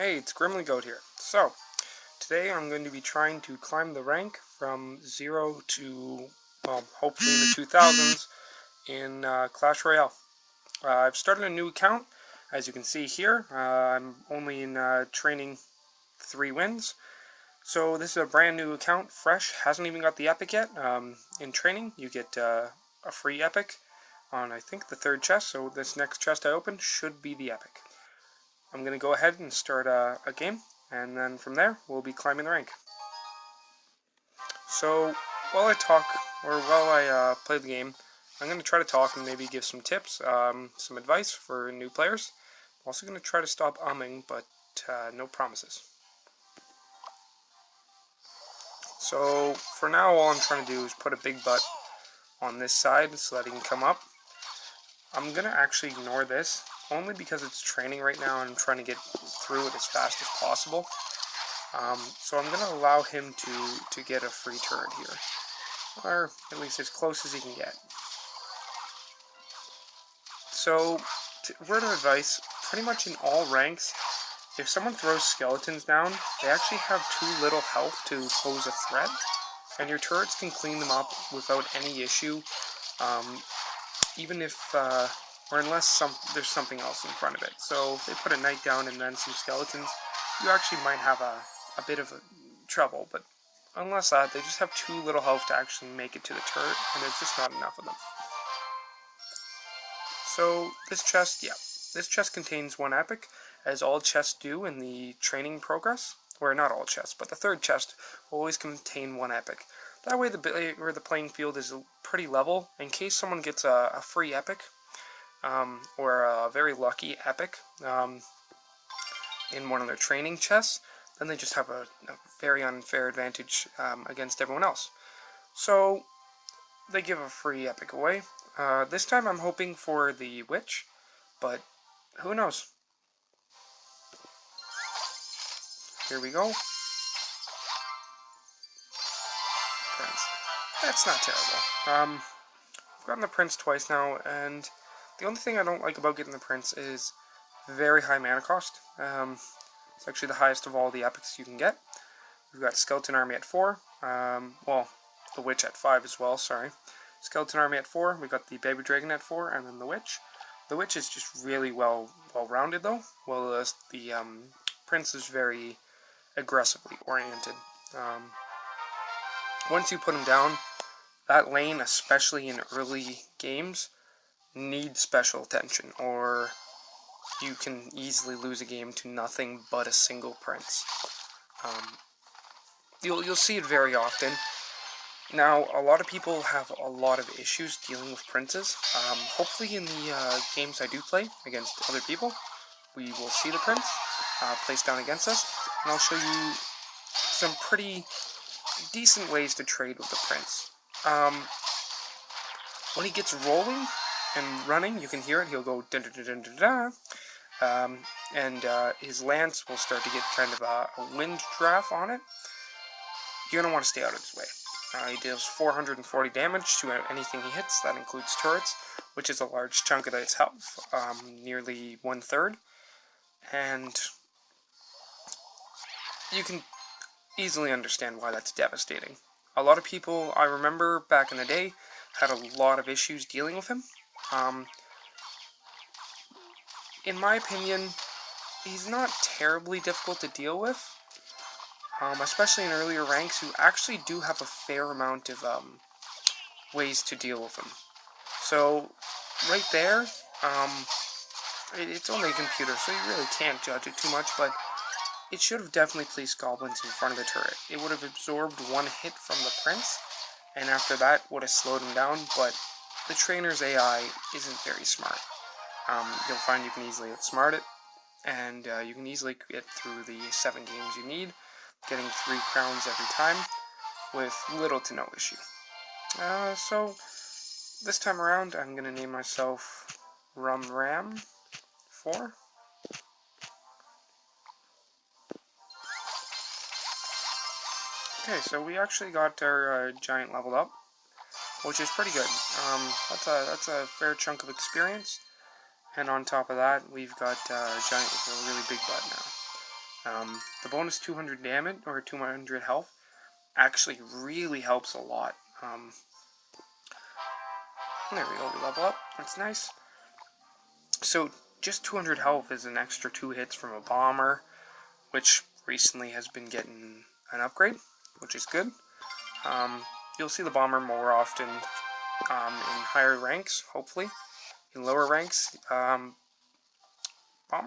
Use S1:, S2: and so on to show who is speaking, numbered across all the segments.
S1: Hey, it's Grimly Goat here. So, today I'm going to be trying to climb the rank from 0 to, well, hopefully in the 2000s in Clash Royale. I've started a new account, as you can see here. I'm only in training 3 wins. So this is a brand new account, fresh, hasn't even got the epic yet. In training, you get a free epic on, I think, the 3rd chest, so this next chest I open should be the epic. I'm going to go ahead and start a game, and then from there, we'll be climbing the rank. So, while I talk, or while I play the game, I'm going to try to talk and maybe give some tips, some advice for new players. I'm also going to try to stop umming, but no promises. So, for now, all I'm trying to do is put a big butt on this side so that he can come up. I'm going to actually ignore this, only because it's training right now and I'm trying to get through it as fast as possible. So I'm going to allow him to get a free turret here, or at least as close as he can get. So, word of advice, pretty much in all ranks, if someone throws skeletons down, they actually have too little health to pose a threat, and your turrets can clean them up without any issue, even if, or unless there's something else in front of it. So if they put a knight down and then some skeletons, you actually might have a bit of trouble, but unless that, they just have too little health to actually make it to the turret, and there's just not enough of them. So this chest contains 1 epic, as all chests do in the training progress. Or not all chests, but the 3rd chest will always contain 1 epic. That way the playing field is pretty level. In case someone gets a free epic, or a very lucky epic in one of their training chests, then they just have a very unfair advantage against everyone else. So they give a free epic away. This time I'm hoping for the witch, but who knows? Here we go. Prince. That's not terrible. I've gotten the prince twice now, and the only thing I don't like about getting the prince is very high mana cost. It's actually the highest of all the epics you can get. We've got Skeleton Army at 4. Well, the Witch at 5 as well, sorry. Skeleton Army at 4. We got the Baby Dragon at 4, and then the Witch. The Witch is just really well-rounded, though, while the Prince is very aggressively oriented. Once you put him down, that lane, especially in early games, needs special attention, or you can easily lose a game to nothing but a single prince. You'll see it very often. Now, a lot of people have a lot of issues dealing with princes. Hopefully in the games I do play against other people, we will see the prince placed down against us, and I'll show you some pretty decent ways to trade with the prince. When he gets rolling and running, you can hear it, he'll go da-da-da-da-da-da, and his lance will start to get kind of a wind draft on it. You're going to want to stay out of his way. He deals 440 damage to anything he hits. That includes turrets, which is a large chunk of its health, nearly 1/3. And you can easily understand why that's devastating. A lot of people, I remember back in the day, had a lot of issues dealing with him. In my opinion, he's not terribly difficult to deal with. Especially in earlier ranks, you actually do have a fair amount of ways to deal with them. So, right there, it's only a computer, so you really can't judge it too much, but it should have definitely placed goblins in front of the turret. It would have absorbed 1 hit from the prince, and after that would have slowed him down, but the trainer's AI isn't very smart. You'll find you can easily outsmart it, and you can easily get through the 7 games you need, getting 3 crowns every time, with little to no issue. So, this time around, I'm going to name myself Ram 4. Okay, so we actually got our giant leveled up, which is pretty good. That's a fair chunk of experience, and on top of that, we've got a giant with a really big butt now. The bonus 200 damage, or 200 health, actually really helps a lot. There we go, we level up. That's nice. So, just 200 health is an extra 2 hits from a bomber, which recently has been getting an upgrade, which is good. You'll see the bomber more often in higher ranks, hopefully. In lower ranks, bomber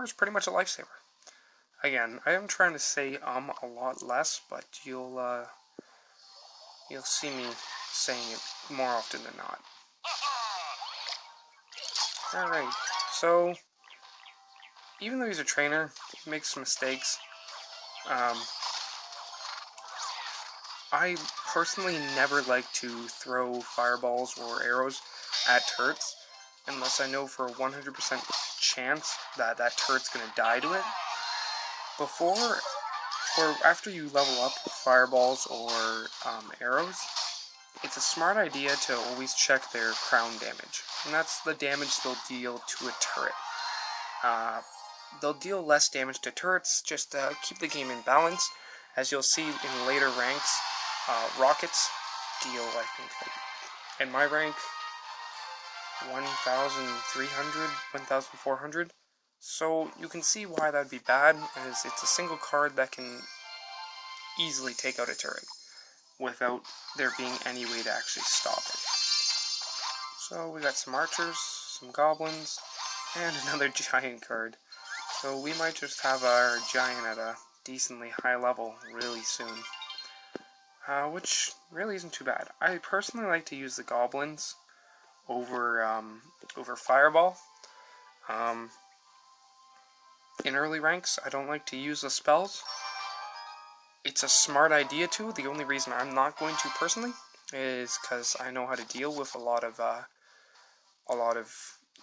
S1: is pretty much a lifesaver. Again, I am trying to say a lot less, but you'll see me saying it more often than not. Alright, so even though he's a trainer, he makes some mistakes. I personally never like to throw fireballs or arrows at turrets unless I know for a 100% chance that that turret's going to die to it. Before or after you level up fireballs or arrows, it's a smart idea to always check their crown damage, and that's the damage they'll deal to a turret. They'll deal less damage to turrets just to keep the game in balance. As you'll see in later ranks, rockets deal, I think, like, in my rank, 1,300, 1,400. So you can see why that would be bad, as it's a single card that can easily take out a turret without there being any way to actually stop it. So we got some archers, some goblins, and another giant card. So we might just have our giant at a decently high level really soon. Which really isn't too bad. I personally like to use the goblins over fireball. In early ranks, I don't like to use the spells. It's a smart idea to. The only reason I'm not going to personally is because I know how to deal with a lot of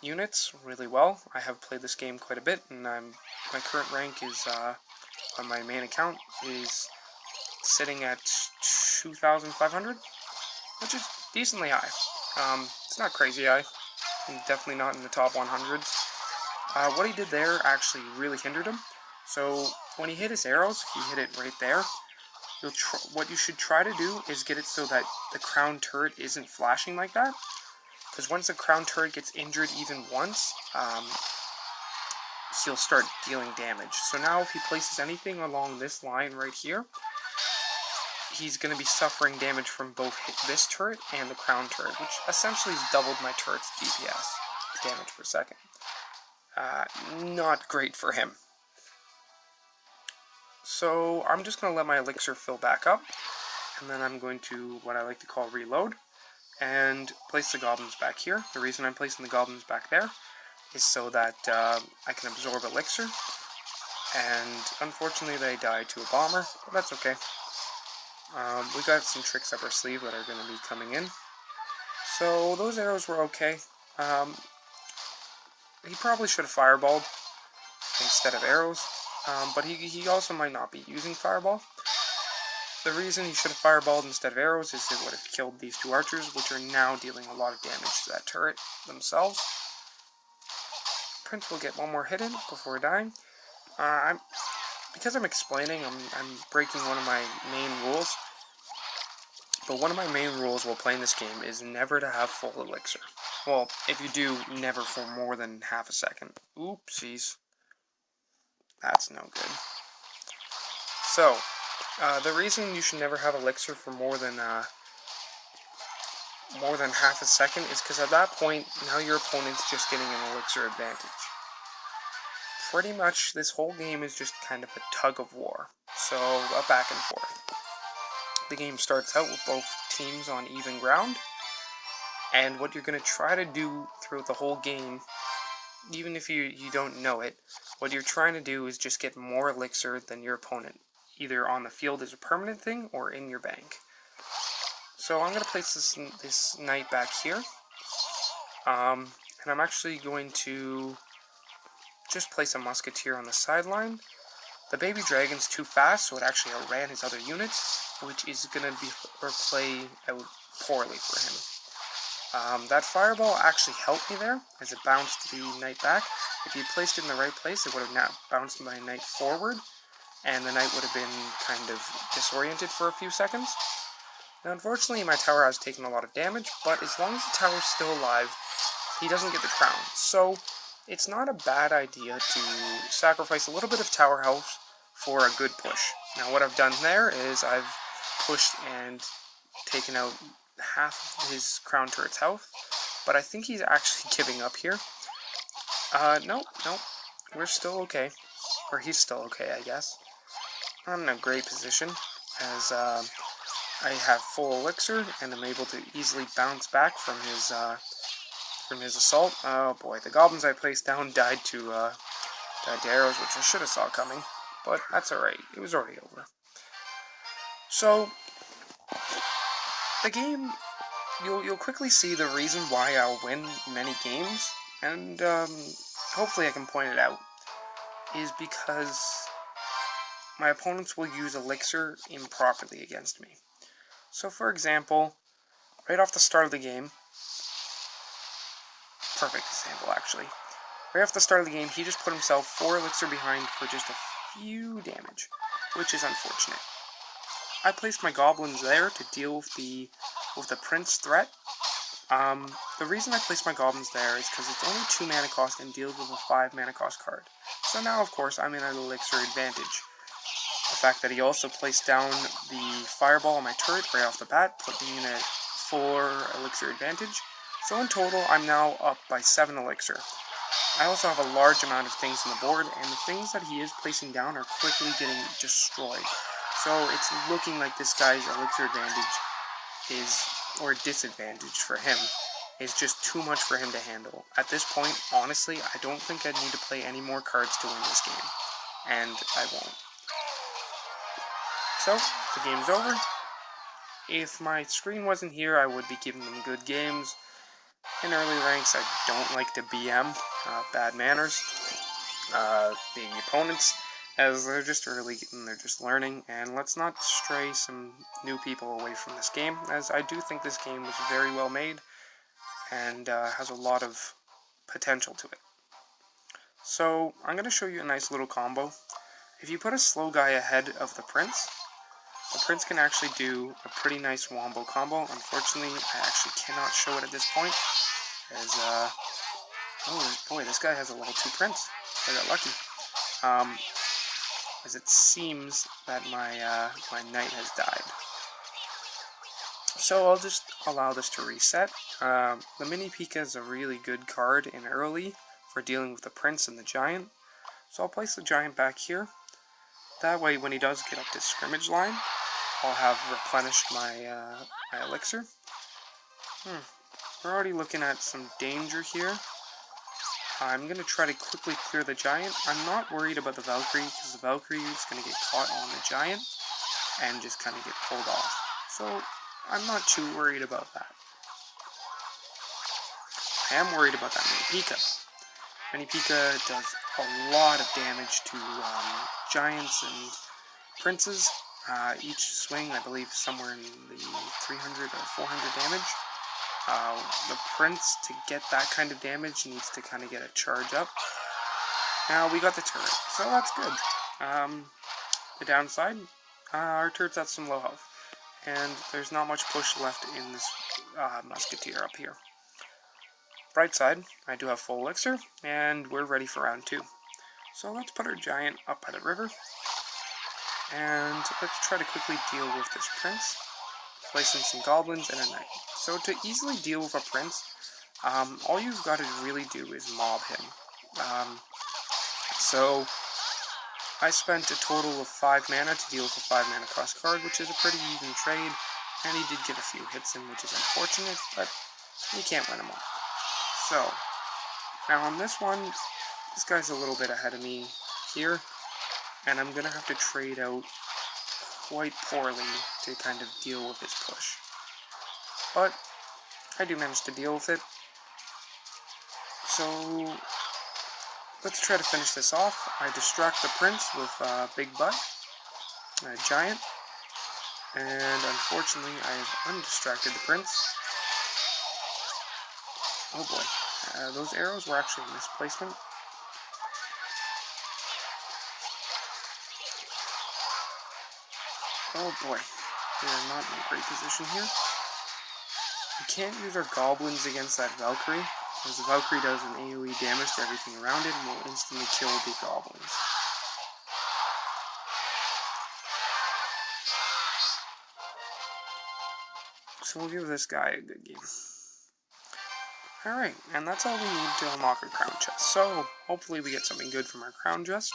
S1: units really well. I have played this game quite a bit, and my current rank is on my main account is sitting at 2,500, which is decently high. It's not crazy high. I'm definitely not in the top 100s. What he did there actually really hindered him. So when he hit his arrows, he hit it right there. What you should try to do is get it so that the crown turret isn't flashing like that. Because once the crown turret gets injured even once, he'll start dealing damage. So now if he places anything along this line right here, he's going to be suffering damage from both this turret and the crown turret, which essentially has doubled my turret's DPS, damage per second. Not great for him. So I'm just going to let my elixir fill back up, and then I'm going to, what I like to call, reload, and place the goblins back here. The reason I'm placing the goblins back there is so that I can absorb elixir, and unfortunately they died to a bomber, but that's okay. We got some tricks up our sleeve that are going to be coming in. So those arrows were okay. He probably should have fireballed instead of arrows, but he also might not be using fireball. The reason he should have fireballed instead of arrows is it would have killed these two archers, which are now dealing a lot of damage to that turret themselves. Prince will get one more hit in before dying. Because I'm explaining, I'm breaking one of my main rules. But one of my main rules while playing this game is never to have full elixir. Well, if you do, never for more than half a second. Oopsies. That's no good. So, the reason you should never have elixir for more than half a second is because at that point, now your opponent's just getting an elixir advantage. Pretty much, this whole game is just kind of a tug of war. So, a back and forth. The game starts out with both teams on even ground, and what you're going to try to do throughout the whole game, even if you don't know it, what you're trying to do is just get more elixir than your opponent, either on the field as a permanent thing or in your bank. So I'm going to place this knight back here, and I'm actually going to just place a musketeer on the sideline. The baby dragon's too fast, so it actually outran his other units, which is going to play out poorly for him. That fireball actually helped me there, as it bounced the knight back. If you placed it in the right place, it would have now bounced my knight forward, and the knight would have been kind of disoriented for a few seconds. Now, unfortunately, my tower has taken a lot of damage, but as long as the tower's still alive, he doesn't get the crown. So, it's not a bad idea to sacrifice a little bit of tower health for a good push. Now, what I've done there is I've pushed and taken out half of his crown turret's health, but I think he's actually giving up here. Nope, we're still okay. Or he's still okay, I guess. I'm in a great position, as I have full elixir, and I'm able to easily bounce back from his assault. Oh boy, the goblins I placed down died to arrows, which I should have saw coming, but that's alright, it was already over. So, the game, you'll quickly see the reason why I'll win many games, and hopefully I can point it out, is because my opponents will use elixir improperly against me. So for example, right off the start of the game, perfect example actually, right off the start of the game he just put himself 4 elixir behind for just a few damage, which is unfortunate. I placed my goblins there to deal with the prince threat. The reason I placed my goblins there is because it's only 2 mana cost and deals with a 5 mana cost card. So now of course I'm in an elixir advantage. The fact that he also placed down the fireball on my turret right off the bat put me in a 4 elixir advantage. So in total, I'm now up by 7 elixir. I also have a large amount of things on the board, and the things that he is placing down are quickly getting destroyed. So it's looking like this guy's elixir advantage is, or disadvantage for him, is just too much for him to handle. At this point, honestly, I don't think I need to play any more cards to win this game. And I won't. So, the game's over. If my screen wasn't here, I would be giving them good games. In early ranks, I don't like to BM, bad manners. The opponents, as they're just early and they're just learning, and let's not stray some new people away from this game, as I do think this game was very well made, and has a lot of potential to it. So, I'm going to show you a nice little combo. If you put a slow guy ahead of the prince can actually do a pretty nice wombo combo. Unfortunately, I actually cannot show it at this point, as, oh boy, this guy has a level 2 prince. I got lucky. As it seems that my knight has died. So I'll just allow this to reset. The Mini Pika is a really good card in early for dealing with the prince and the giant. So I'll place the giant back here. That way, when he does get up to scrimmage line, I'll have replenished my elixir. We're already looking at some danger here. I'm going to try to quickly clear the giant. I'm not worried about the Valkyrie, because the Valkyrie is going to get caught on the giant and just kind of get pulled off. So, I'm not too worried about that. I am worried about that Mini Pika. Mini Pika does a lot of damage to giants and princes. Each swing, I believe, somewhere in the 300 or 400 damage. The prince, to get that kind of damage, needs to kind of get a charge up. Now, we got the turret, so that's good. The downside, our turret's at some low health, and there's not much push left in this musketeer up here. Bright side, I do have full elixir, and we're ready for round 2. So let's put our giant up by the river, and let's try to quickly deal with this prince, placing some goblins and a knight. So to easily deal with a prince, all you've got to really do is mob him. So I spent a total of 5 mana to deal with a 5 mana cost card, which is a pretty even trade, and he did get a few hits in, which is unfortunate, but you can't win them all. So, now on this one, this guy's a little bit ahead of me here, and I'm going to have to trade out quite poorly to kind of deal with his push. But I do manage to deal with it. So let's try to finish this off. I distract the prince with Big Butt, a giant, and unfortunately I have undistracted the prince. Oh boy, those arrows were actually misplacement. Oh boy, we are not in a great position here. We can't use our goblins against that Valkyrie, because the Valkyrie does an AoE damage to everything around it and will instantly kill the goblins. So we'll give this guy a good game. Alright, and that's all we need to unlock our crown chest. So, hopefully we get something good from our crown chest.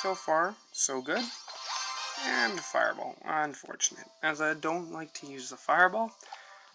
S1: So far, so good. And fireball, unfortunate, as I don't like to use the fireball.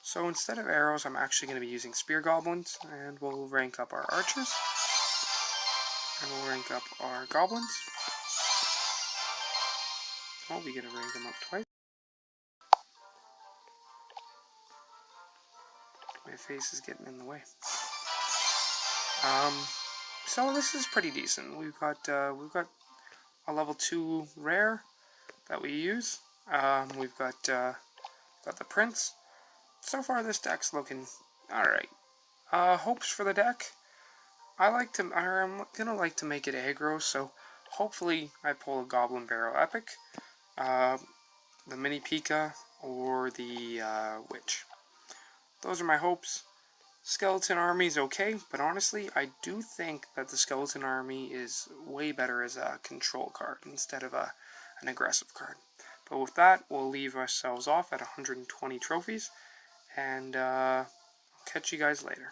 S1: So instead of arrows, I'm actually going to be using spear goblins, and we'll rank up our archers. And we'll rank up our goblins. Oh, we get to rank them up twice. My face is getting in the way. So this is pretty decent. We've got a level 2 rare that we use. We've got the prince. So far, this deck's looking alright. Hopes for the deck. I'm gonna like to make it aggro, so hopefully I pull a Goblin Barrel Epic, the Mini Pika, or the Witch. Those are my hopes. Skeleton Army is okay, but honestly, I do think that the Skeleton Army is way better as a control card instead of an aggressive card. But with that, we'll leave ourselves off at 120 trophies, and catch you guys later.